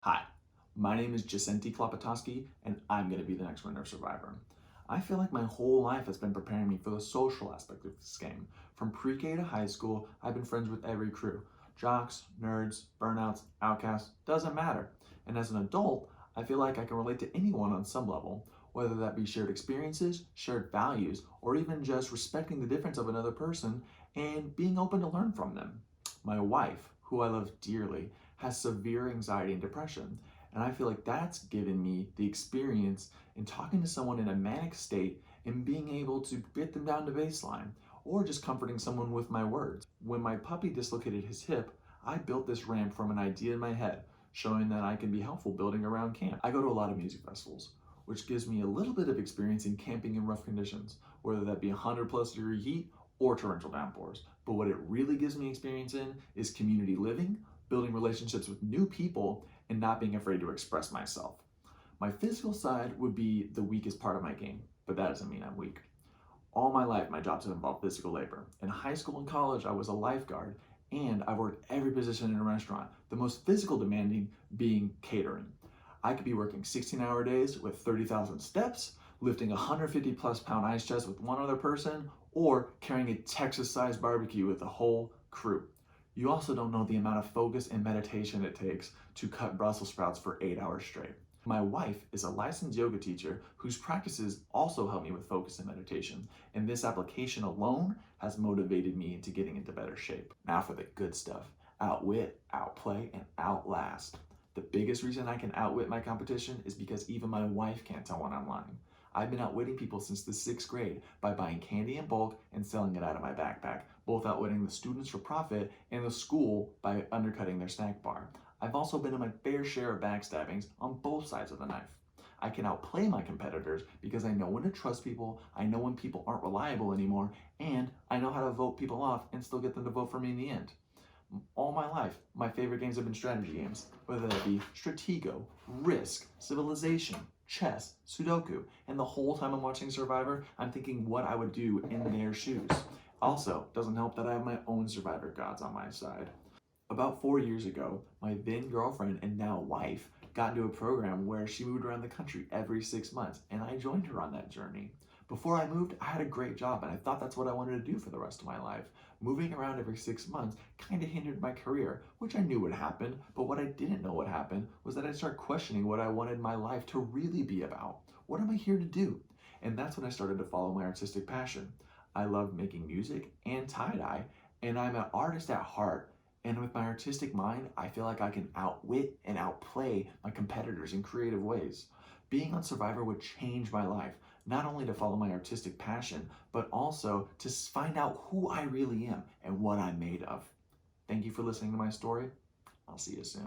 Hi, my name is Jacenti Klopotowski, and I'm going to be the next winner of Survivor. I feel like my whole life has been preparing me for the social aspect of this game. From pre-K to high school, I've been friends with every crew. Jocks, nerds, burnouts, outcasts, doesn't matter. And as an adult, I feel like I can relate to anyone on some level, whether that be shared experiences, shared values, or even just respecting the difference of another person and being open to learn from them. My wife, who I love dearly, has severe anxiety and depression. And I feel like that's given me the experience in talking to someone in a manic state and being able to get them down to baseline, or just comforting someone with my words. When my puppy dislocated his hip, I built this ramp from an idea in my head, showing that I can be helpful building around camp. I go to a lot of music festivals, which gives me a little bit of experience in camping in rough conditions, whether that be 100+ degree heat or torrential downpours. But what it really gives me experience in is community living, building relationships with new people, and not being afraid to express myself. My physical side would be the weakest part of my game, but that doesn't mean I'm weak. All my life, my jobs have involved physical labor. In high school and college, I was a lifeguard, and I worked every position in a restaurant, the most physical demanding being catering. I could be working 16-hour days with 30,000 steps, lifting 150+ pound ice chest with one other person, or carrying a Texas-sized barbecue with the whole crew. You also don't know the amount of focus and meditation it takes to cut Brussels sprouts for 8 hours straight. My wife is a licensed yoga teacher whose practices also help me with focus and meditation, and this application alone has motivated me into getting into better shape. Now for the good stuff: outwit, outplay, and outlast. The biggest reason I can outwit my competition is because even my wife can't tell when I'm lying. I've been outwitting people since the 6th grade by buying candy in bulk and selling it out of my backpack, both outwitting the students for profit and the school by undercutting their snack bar. I've also been in my fair share of backstabbings on both sides of the knife. I can outplay my competitors because I know when to trust people, I know when people aren't reliable anymore, and I know how to vote people off and still get them to vote for me in the end. All my life, my favorite games have been strategy games, whether that be Stratego, Risk, Civilization, chess, Sudoku, and the whole time I'm watching Survivor, I'm thinking what I would do in their shoes. Also, doesn't help that I have my own Survivor gods on my side. About 4 years ago, my then girlfriend and now wife got into a program where she moved around the country every 6 months, and I joined her on that journey. Before I moved, I had a great job, and I thought that's what I wanted to do for the rest of my life. Moving around every 6 months kind of hindered my career, which I knew would happen, but what I didn't know would happen was that I'd start questioning what I wanted my life to really be about. What am I here to do? And that's when I started to follow my artistic passion. I love making music and tie-dye, and I'm an artist at heart. And with my artistic mind, I feel like I can outwit and outplay my competitors in creative ways. Being on Survivor would change my life, not only to follow my artistic passion, but also to find out who I really am and what I'm made of. Thank you for listening to my story. I'll see you soon.